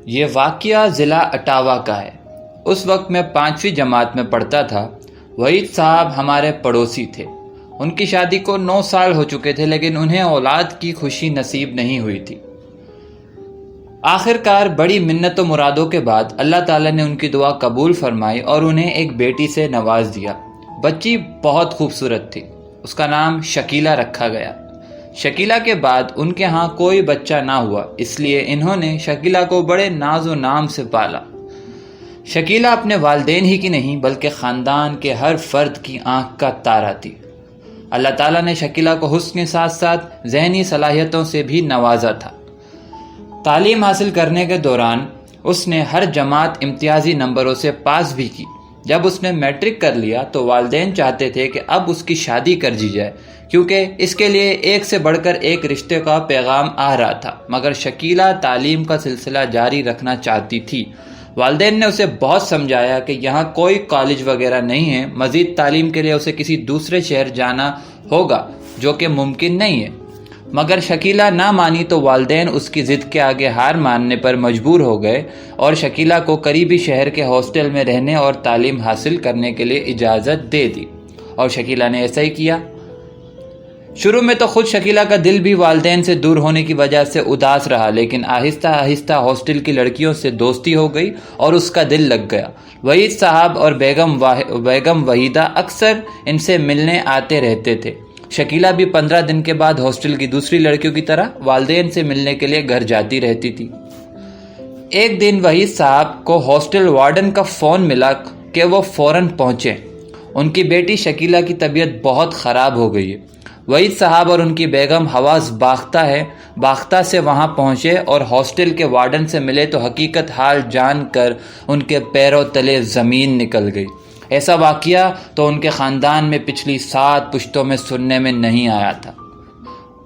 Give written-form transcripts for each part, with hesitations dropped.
یہ واقعہ ضلع اٹاوا کا ہے۔ اس وقت میں 5ویں جماعت میں پڑھتا تھا۔ وحید صاحب ہمارے پڑوسی تھے۔ ان کی شادی کو 9 سال ہو چکے تھے، لیکن انہیں اولاد کی خوشی نصیب نہیں ہوئی تھی۔ آخر کار بڑی منت و مرادوں کے بعد اللہ تعالیٰ نے ان کی دعا قبول فرمائی اور انہیں ایک بیٹی سے نواز دیا۔ بچی بہت خوبصورت تھی۔ اس کا نام شکیلہ رکھا گیا۔ شکیلہ کے بعد ان کے ہاں کوئی بچہ نہ ہوا، اس لیے انہوں نے شکیلہ کو بڑے ناز و نام سے پالا۔ شکیلہ اپنے والدین ہی کی نہیں بلکہ خاندان کے ہر فرد کی آنکھ کا تارا تھی۔ اللہ تعالیٰ نے شکیلہ کو حسن کے ساتھ ساتھ ذہنی صلاحیتوں سے بھی نوازا تھا۔ تعلیم حاصل کرنے کے دوران اس نے ہر جماعت امتیازی نمبروں سے پاس بھی کی۔ جب اس نے میٹرک کر لیا تو والدین چاہتے تھے کہ اب اس کی شادی کر دی جائے، کیونکہ اس کے لیے ایک سے بڑھ کر ایک رشتے کا پیغام آ رہا تھا، مگر شکیلہ تعلیم کا سلسلہ جاری رکھنا چاہتی تھی۔ والدین نے اسے بہت سمجھایا کہ یہاں کوئی کالج وغیرہ نہیں ہے، مزید تعلیم کے لیے اسے کسی دوسرے شہر جانا ہوگا، جو کہ ممکن نہیں ہے، مگر شکیلہ نہ مانی تو والدین اس کی ضد کے آگے ہار ماننے پر مجبور ہو گئے اور شکیلہ کو قریبی شہر کے ہاسٹل میں رہنے اور تعلیم حاصل کرنے کے لیے اجازت دے دی، اور شکیلہ نے ایسا ہی کیا۔ شروع میں تو خود شکیلہ کا دل بھی والدین سے دور ہونے کی وجہ سے اداس رہا، لیکن آہستہ آہستہ ہاسٹل کی لڑکیوں سے دوستی ہو گئی اور اس کا دل لگ گیا۔ وحید صاحب اور بیگم وحیدہ اکثر ان سے ملنے آتے رہتے تھے۔ شکیلہ بھی 15 دن کے بعد ہاسٹل کی دوسری لڑکیوں کی طرح والدین سے ملنے کے لیے گھر جاتی رہتی تھی۔ ایک دن وحید صاحب کو ہاسٹل وارڈن کا فون ملا کہ وہ فوراً پہنچے۔ ان کی بیٹی شکیلہ کی طبیعت بہت خراب ہو گئی ہے۔ وحید صاحب اور ان کی بیگم حواس باختہ سے وہاں پہنچے اور ہاسٹل کے وارڈن سے ملے تو حقیقت حال جان کر ان کے پیروں تلے زمین نکل گئی۔ ایسا واقعہ تو ان کے خاندان میں پچھلی 7 پشتوں میں سننے میں نہیں آیا تھا۔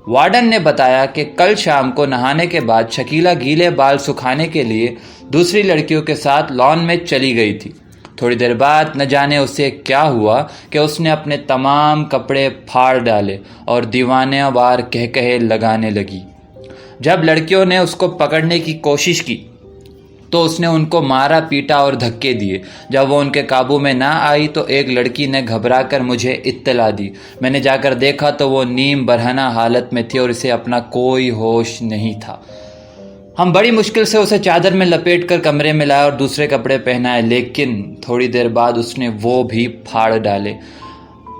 وارڈن نے بتایا کہ کل شام کو نہانے کے بعد شکیلہ گیلے بال سکھانے کے لیے دوسری لڑکیوں کے ساتھ لان میں چلی گئی تھی۔ تھوڑی دیر بعد نہ جانے اسے کیا ہوا کہ اس نے اپنے تمام کپڑے پھاڑ ڈالے اور دیوانے وار کہے لگانے لگی۔ جب لڑکیوں نے اس کو پکڑنے کی کوشش کی تو اس نے ان کو مارا پیٹا اور دھکے دیے۔ جب وہ ان کے قابو میں نہ آئی تو ایک لڑکی نے گھبرا کر مجھے اطلاع دی۔ میں نے جا کر دیکھا تو وہ نیم برہنہ حالت میں تھی اور اسے اپنا کوئی ہوش نہیں تھا۔ ہم بڑی مشکل سے اسے چادر میں لپیٹ کر کمرے میں لائے اور دوسرے کپڑے پہنائے، لیکن تھوڑی دیر بعد اس نے وہ بھی پھاڑ ڈالے۔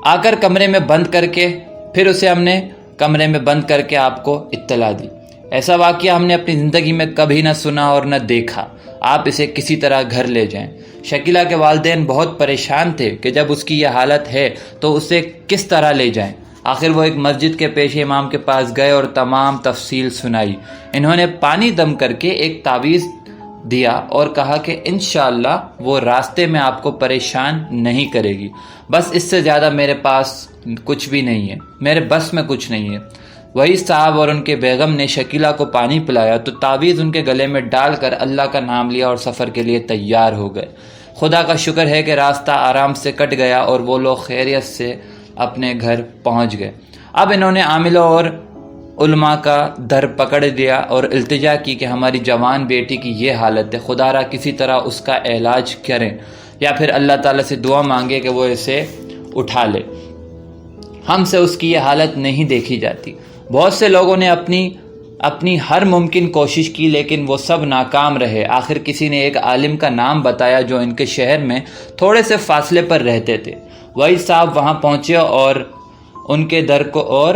آ کر کمرے میں بند کر کے پھر اسے ہم نے کمرے میں بند کر کے آپ کو اطلاع دی۔ ایسا واقعہ ہم نے اپنی زندگی میں کبھی نہ سنا اور نہ دیکھا۔ آپ اسے کسی طرح گھر لے جائیں۔ شکیلہ کے والدین بہت پریشان تھے کہ جب اس کی یہ حالت ہے تو اسے کس طرح لے جائیں۔ آخر وہ ایک مسجد کے پیش امام کے پاس گئے اور تمام تفصیل سنائی۔ انہوں نے پانی دم کر کے ایک تعویذ دیا اور کہا کہ انشاءاللہ وہ راستے میں آپ کو پریشان نہیں کرے گی، بس اس سے زیادہ میرے پاس کچھ بھی نہیں ہے، میرے بس میں کچھ نہیں ہے۔ وحید صاحب اور ان کے بیگم نے شکیلہ کو پانی پلایا تو تعویذ ان کے گلے میں ڈال کر اللہ کا نام لیا اور سفر کے لیے تیار ہو گئے۔ خدا کا شکر ہے کہ راستہ آرام سے کٹ گیا اور وہ لوگ خیریت سے اپنے گھر پہنچ گئے۔ اب انہوں نے عاملوں اور علماء کا در پکڑ لیا اور التجا کی کہ ہماری جوان بیٹی کی یہ حالت ہے، خدا را کسی طرح اس کا علاج کریں یا پھر اللہ تعالیٰ سے دعا مانگے کہ وہ اسے اٹھا لے، ہم سے اس کی یہ حالت نہیں دیکھی جاتی۔ بہت سے لوگوں نے اپنی ہر ممکن کوشش کی لیکن وہ سب ناکام رہے۔ آخر کسی نے ایک عالم کا نام بتایا جو ان کے شہر میں تھوڑے سے فاصلے پر رہتے تھے۔ وحید صاحب وہاں پہنچے اور ان کے در کو اور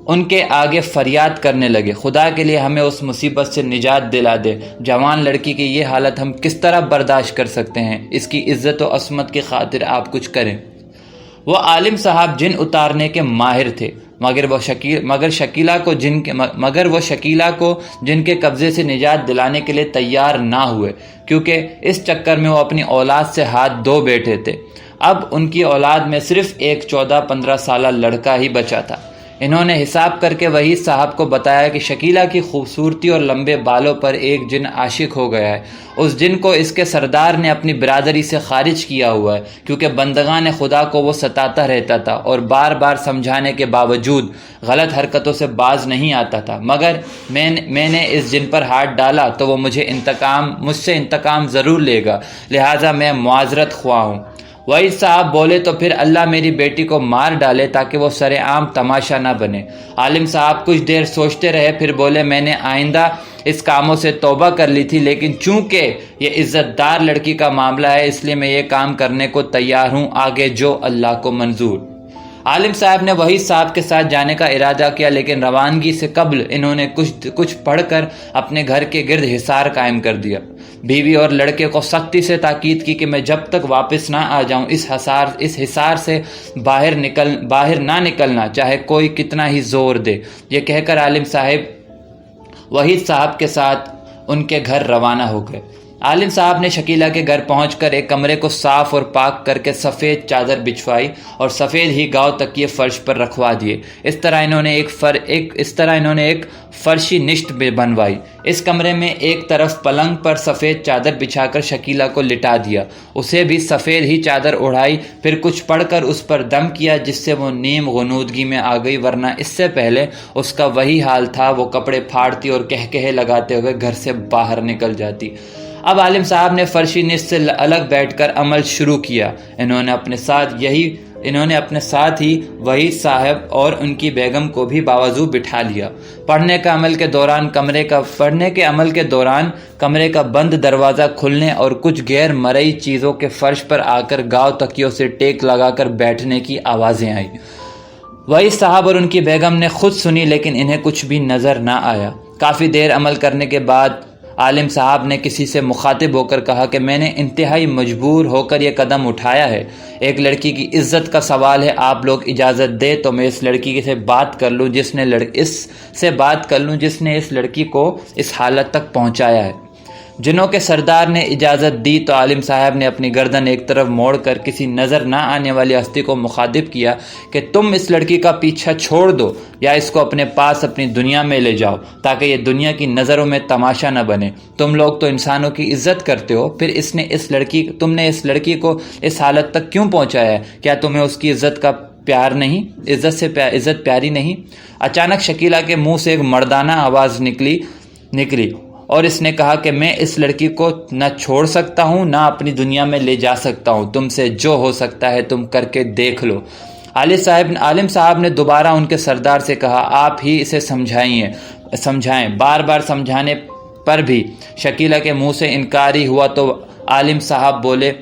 ان کے آگے فریاد کرنے لگے، خدا کے لیے ہمیں اس مصیبت سے نجات دلا دے، جوان لڑکی کی یہ حالت ہم کس طرح برداشت کر سکتے ہیں، اس کی عزت و عصمت کی خاطر آپ کچھ کریں۔ وہ عالم صاحب جن اتارنے کے ماہر تھے، مگر وہ شکیلہ کو جن کے قبضے سے نجات دلانے کے لیے تیار نہ ہوئے، کیونکہ اس چکر میں وہ اپنی اولاد سے ہاتھ دھو بیٹھے تھے۔ اب ان کی اولاد میں صرف ایک 14-15 سالہ لڑکا ہی بچا تھا۔ انہوں نے حساب کر کے وحید صاحب کو بتایا کہ شکیلہ کی خوبصورتی اور لمبے بالوں پر ایک جن عاشق ہو گیا ہے۔ اس جن کو اس کے سردار نے اپنی برادری سے خارج کیا ہوا ہے، کیونکہ بندگان خدا کو وہ ستاتا رہتا تھا اور بار بار سمجھانے کے باوجود غلط حرکتوں سے باز نہیں آتا تھا۔ مگر میں نے اس جن پر ہاتھ ڈالا تو وہ مجھ سے انتقام ضرور لے گا، لہٰذا میں معذرت خواہ ہوں۔ وحید صاحب بولے تو پھر اللہ میری بیٹی کو مار ڈالے تاکہ وہ سر عام تماشا نہ بنے۔ عالم صاحب کچھ دیر سوچتے رہے، پھر بولے میں نے آئندہ اس کاموں سے توبہ کر لی تھی، لیکن چونکہ یہ عزت دار لڑکی کا معاملہ ہے اس لیے میں یہ کام کرنے کو تیار ہوں، آگے جو اللہ کو منظور۔ عالم صاحب نے وحید صاحب کے ساتھ جانے کا ارادہ کیا، لیکن روانگی سے قبل انہوں نے کچھ پڑھ کر اپنے گھر کے گرد حصار قائم کر دیا۔ بیوی اور لڑکے کو سختی سے تاکید کی کہ میں جب تک واپس نہ آ جاؤں اس حصار سے باہر نہ نکلنا، چاہے کوئی کتنا ہی زور دے۔ یہ کہہ کر عالم صاحب وحید صاحب کے ساتھ ان کے گھر روانہ ہو گئے۔ عالم صاحب نے شکیلہ کے گھر پہنچ کر ایک کمرے کو صاف اور پاک کر کے سفید چادر بچھوائی اور سفید ہی گاؤ تکیے فرش پر رکھوا دیے۔ اس طرح انہوں نے ایک فرشی نشت بنوائی۔ اس کمرے میں ایک طرف پلنگ پر سفید چادر بچھا کر شکیلہ کو لٹا دیا، اسے بھی سفید ہی چادر اڑائی، پھر کچھ پڑھ کر اس پر دم کیا جس سے وہ نیم غنودگی میں آ گئی، ورنہ اس سے پہلے اس کا وہی حال تھا، وہ کپڑے پھاڑتی اور کہکہے لگاتے ہوئے گھر سے باہر نکل جاتی۔ اب عالم صاحب نے فرشی نشت سے الگ بیٹھ کر عمل شروع کیا۔ انہوں نے اپنے ساتھ ہی وحید صاحب اور ان کی بیگم کو بھی باوضو بٹھا لیا۔ پڑھنے کے عمل کے دوران کمرے کا بند دروازہ کھلنے اور کچھ غیر مرئی چیزوں کے فرش پر آ کر گاؤ تکیوں سے ٹیک لگا کر بیٹھنے کی آوازیں آئیں۔ وحید صاحب اور ان کی بیگم نے خود سنی، لیکن انہیں کچھ بھی نظر نہ آیا۔ کافی دیر عمل کرنے کے بعد عالم صاحب نے کسی سے مخاطب ہو کر کہا کہ میں نے انتہائی مجبور ہو کر یہ قدم اٹھایا ہے، ایک لڑکی کی عزت کا سوال ہے، آپ لوگ اجازت دے تو میں اس لڑکی سے بات کر لوں جس نے اس لڑکی کو اس حالت تک پہنچایا ہے۔ جنوں کے سردار نے اجازت دی تو عالم صاحب نے اپنی گردن ایک طرف موڑ کر کسی نظر نہ آنے والی ہستی کو مخاطب کیا کہ تم اس لڑکی کا پیچھا چھوڑ دو یا اس کو اپنے پاس اپنی دنیا میں لے جاؤ تاکہ یہ دنیا کی نظروں میں تماشا نہ بنے۔ تم لوگ تو انسانوں کی عزت کرتے ہو، پھر تم نے اس لڑکی کو اس حالت تک کیوں پہنچایا ہے؟ کیا تمہیں اس کی عزت پیاری نہیں؟ اچانک شکیلہ کے منہ سے ایک مردانہ آواز نکلی اور اس نے کہا کہ میں اس لڑکی کو نہ چھوڑ سکتا ہوں نہ اپنی دنیا میں لے جا سکتا ہوں، تم سے جو ہو سکتا ہے تم کر کے دیکھ لو۔ عالم صاحب نے دوبارہ ان کے سردار سے کہا آپ ہی اسے سمجھائیں۔ بار بار سمجھانے پر بھی شکیلہ کے منہ سے انکار ہی ہوا تو عالم صاحب بولے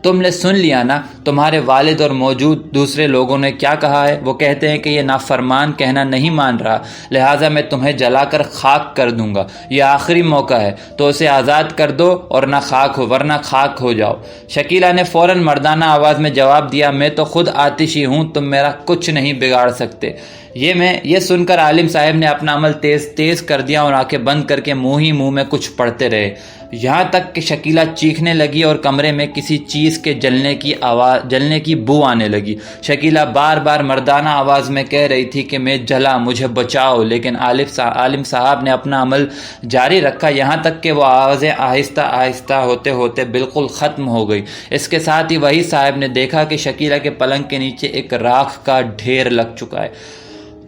تم نے سن لیا نا، تمہارے والد اور موجود دوسرے لوگوں نے کیا کہا ہے؟ وہ کہتے ہیں کہ یہ نافرمان کہنا نہیں مان رہا، لہٰذا میں تمہیں جلا کر خاک کر دوں گا، یہ آخری موقع ہے تو اسے آزاد کر دو اور ورنہ خاک ہو جاؤ۔ شکیلہ نے فوراً مردانہ آواز میں جواب دیا میں تو خود آتشی ہوں، تم میرا کچھ نہیں بگاڑ سکتے۔ یہ سن کر عالم صاحب نے اپنا عمل تیز کر دیا اور آنکھیں بند کر کے منہ میں کچھ پڑھتے رہے، یہاں تک کہ شکیلہ چیخنے لگی اور کمرے میں کسی چیز کے جلنے کی بو آنے لگی۔ شکیلہ بار بار مردانہ آواز میں کہہ رہی تھی کہ میں جلا، مجھے بچاؤ، لیکن عالم صاحب نے اپنا عمل جاری رکھا، یہاں تک کہ وہ آوازیں آہستہ آہستہ ہوتے ہوتے بالکل ختم ہو گئی۔ اس کے ساتھ ہی وحید صاحب نے دیکھا کہ شکیلہ کے پلنگ کے نیچے ایک راکھ کا ڈھیر لگ چکا ہے۔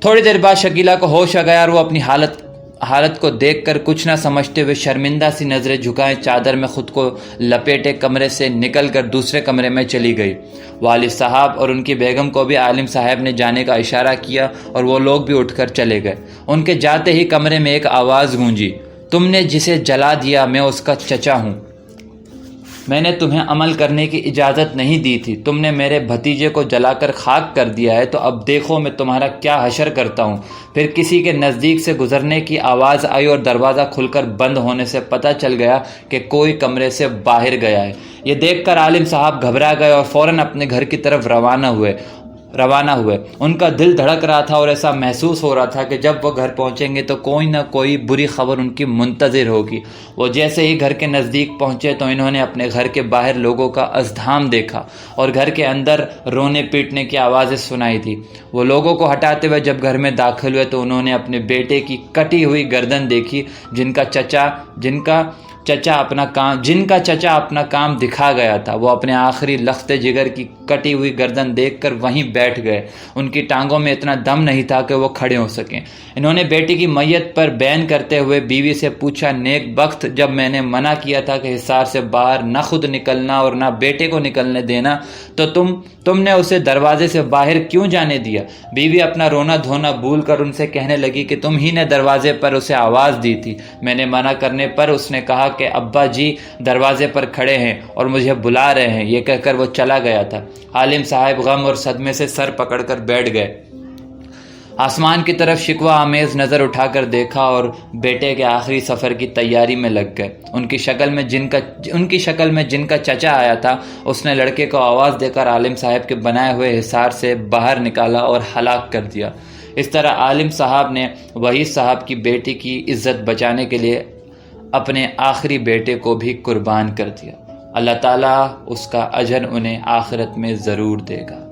تھوڑی دیر بعد شکیلہ کو ہوش آ گیا اور وہ اپنی حالت کو دیکھ کر کچھ نہ سمجھتے ہوئے شرمندہ سی نظریں جھکائے چادر میں خود کو لپیٹے کمرے سے نکل کر دوسرے کمرے میں چلی گئی۔ والد صاحب اور ان کی بیگم کو بھی عالم صاحب نے جانے کا اشارہ کیا اور وہ لوگ بھی اٹھ کر چلے گئے۔ ان کے جاتے ہی کمرے میں ایک آواز گونجی، تم نے جسے جلا دیا میں اس کا چچا ہوں، میں نے تمہیں عمل کرنے کی اجازت نہیں دی تھی، تم نے میرے بھتیجے کو جلا کر خاک کر دیا ہے، تو اب دیکھو میں تمہارا کیا حشر کرتا ہوں۔ پھر کسی کے نزدیک سے گزرنے کی آواز آئی اور دروازہ کھل کر بند ہونے سے پتہ چل گیا کہ کوئی کمرے سے باہر گیا ہے۔ یہ دیکھ کر عالم صاحب گھبرا گئے اور فوراً اپنے گھر کی طرف روانہ ہوئے۔ روانہ ہوئے۔ ان کا دل دھڑک رہا تھا اور ایسا محسوس ہو رہا تھا کہ جب وہ گھر پہنچیں گے تو کوئی نہ کوئی بری خبر ان کی منتظر ہوگی۔ وہ جیسے ہی گھر کے نزدیک پہنچے تو انہوں نے اپنے گھر کے باہر لوگوں کا ازدحام دیکھا اور گھر کے اندر رونے پیٹنے کی آوازیں سنائی دی۔ وہ لوگوں کو ہٹاتے ہوئے جب گھر میں داخل ہوئے تو انہوں نے اپنے بیٹے کی کٹی ہوئی گردن دیکھی، جن کا چچا اپنا کام دکھا گیا تھا۔ وہ اپنے آخری لخت جگر کی کٹی ہوئی گردن دیکھ کر وہیں بیٹھ گئے۔ ان کی ٹانگوں میں اتنا دم نہیں تھا کہ وہ کھڑے ہو سکیں۔ انہوں نے بیٹی کی میت پر بین کرتے ہوئے بیوی سے پوچھا، نیک بخت، جب میں نے منع کیا تھا کہ حصار سے باہر نہ خود نکلنا اور نہ بیٹے کو نکلنے دینا تو تم نے اسے دروازے سے باہر کیوں جانے دیا؟ بیوی اپنا رونا دھونا بھول کر ان سے کہنے لگی کہ تم ہی نے دروازے پر اسے آواز دی تھی۔ میں نے منع کرنے پر اس نے کہا کہ ابا جی دروازے پر کھڑے ہیں اور مجھے بلا رہے ہیں، یہ کہہ کر وہ چلا گیا تھا۔ عالم صاحب غم اور صدمے سے سر پکڑ کر بیٹھ گئے، آسمان کی طرف شکوہ آمیز نظر اٹھا کر دیکھا اور بیٹے کے آخری سفر کی تیاری میں لگ گئے۔ ان کی شکل میں جن کا چچا آیا تھا اس نے لڑکے کو آواز دے کر عالم صاحب کے بنائے ہوئے حصار سے باہر نکالا اور ہلاک کر دیا۔ اس طرح عالم صاحب نے وحید صاحب کی بیٹی کی عزت بچانے کے لیے اپنے آخری بیٹے کو بھی قربان کر دیا۔ اللہ تعالیٰ اس کا اجر انہیں آخرت میں ضرور دے گا۔